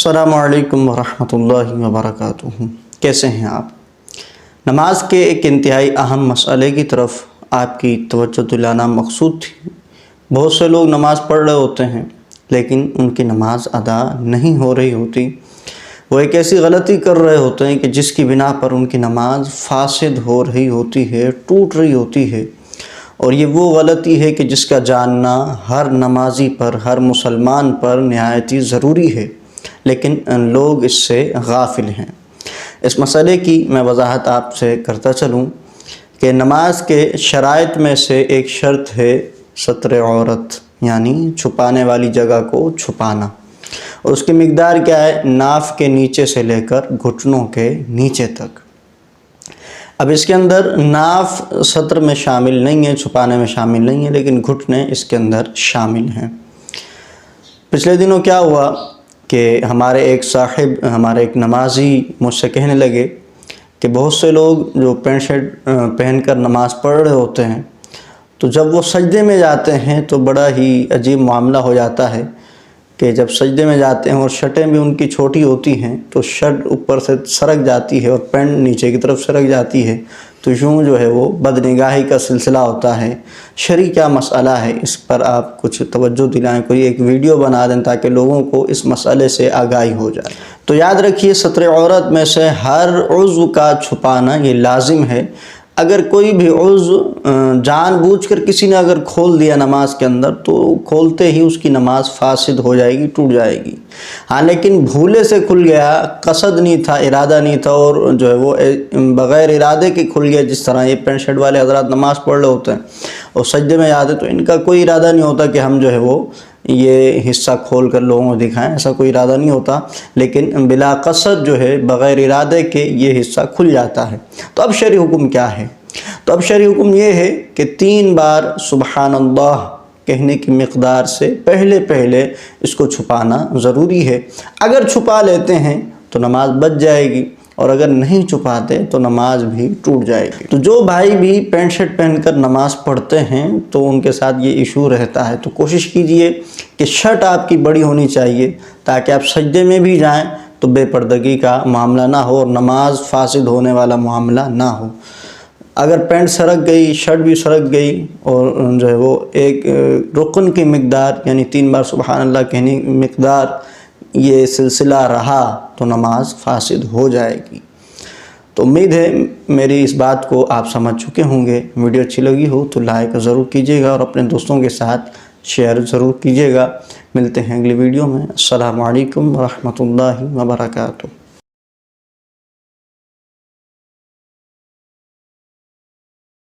अस्सलामु अलैकुम वरहमतुल्लाहि वबरकातुहू। कैसे हैं आप? नमाज के एक इंतहाई अहम मसले की तरफ आपकी तवज्जो दिलाना मकसूद थी। बहुत से लोग नमाज़ पढ़ रहे होते हैं लेकिन उनकी नमाज अदा नहीं हो रही होती। वो एक ऐसी गलती कर रहे होते हैं कि जिसकी बिना पर उनकी नमाज फासिद हो रही होती है, टूट रही होती है। और ये वो गलती है कि जिसका जानना हर नमाजी पर, हर मुसलमान पर निहायत ही ज़रूरी है, लेकिन लोग इससे गाफिल हैं। इस मसले की मैं वजाहत आपसे करता चलूँ कि नमाज के शराइत में से एक शर्त है सत्र औरत, यानी छुपाने वाली जगह को छुपाना। और उसकी मिक़दार क्या है? नाफ के नीचे से लेकर घुटनों के नीचे तक। अब इसके अंदर नाफ सत्र में शामिल नहीं है, छुपाने में शामिल नहीं है, लेकिन घुटने इसके अंदर शामिल हैं। पिछले दिनों क्या हुआ कि हमारे एक नमाजी मुझसे कहने लगे कि बहुत से लोग जो पैंट शर्ट पहनकर नमाज़ पढ़ रहे होते हैं, तो जब वो सजदे में जाते हैं तो बड़ा ही अजीब मामला हो जाता है कि जब सजदे में जाते हैं और शर्टें भी उनकी छोटी होती हैं तो शर्ट ऊपर से सरक जाती है और पैंट नीचे की तरफ सरक जाती है, तो यूँ जो है वो बदनिगाही का सिलसिला होता है। शरई क्या मसला है, इस पर आप कुछ तवज्जो दिलाएं, कोई एक वीडियो बना दें ताकि लोगों को इस मसले से आगाही हो जाए। तो याद रखिए, सत्र औरत में से हर उज़्व का छुपाना ये लाजिम है। अगर कोई भी उज़्व जानबूझकर किसी ने अगर खोल दिया नमाज के अंदर, तो खोलते ही उसकी नमाज फासिद हो जाएगी, टूट जाएगी। हाँ, लेकिन भूले से खुल गया, कसद नहीं था, इरादा नहीं था, और जो है वो बग़ैर इरादे के खुल गया। जिस तरह ये पैंट शर्ट वाले हज़रात नमाज़ पढ़ रहे होते हैं और सजदे में जाते, तो इनका कोई इरादा नहीं होता कि हम जो है वो ये हिस्सा खोल कर लोगों को दिखाएं, ऐसा कोई इरादा नहीं होता, लेकिन बिला कसद जो है बग़ैर इरादे के ये हिस्सा खुल जाता है। तो अब शरई हुक्म क्या है? तो अब शरई हुक्म ये है कि 3 बार सुबहानल्लाह कहने की मिक़दार से पहले पहले इसको छुपाना ज़रूरी है। अगर छुपा लेते हैं तो नमाज बच जाएगी, और अगर नहीं छुपाते तो नमाज भी टूट जाएगी। तो जो भाई भी पैंट शर्ट पहनकर नमाज़ पढ़ते हैं तो उनके साथ ये इशू रहता है, तो कोशिश कीजिए कि शर्ट आपकी बड़ी होनी चाहिए ताकि आप सजदे में भी जाएं तो बेपर्दगी का मामला ना हो और नमाज फासिद होने वाला मामला ना हो। अगर पैंट सरक गई, शर्ट भी सरक गई और जो है वो एक रुकन की मिक़दार यानी 3 बार सुबहानल्लाह कहने की मिक़दार ये सिलसिला रहा तो नमाज फासिद हो जाएगी। तो उम्मीद है मेरी इस बात को आप समझ चुके होंगे। वीडियो अच्छी लगी हो तो लाइक ज़रूर कीजिएगा और अपने दोस्तों के साथ शेयर ज़रूर कीजिएगा। मिलते हैं अगली वीडियो में। अस्सलामु अलैकुम वरहमतुल्लाहि वबरकातुहू।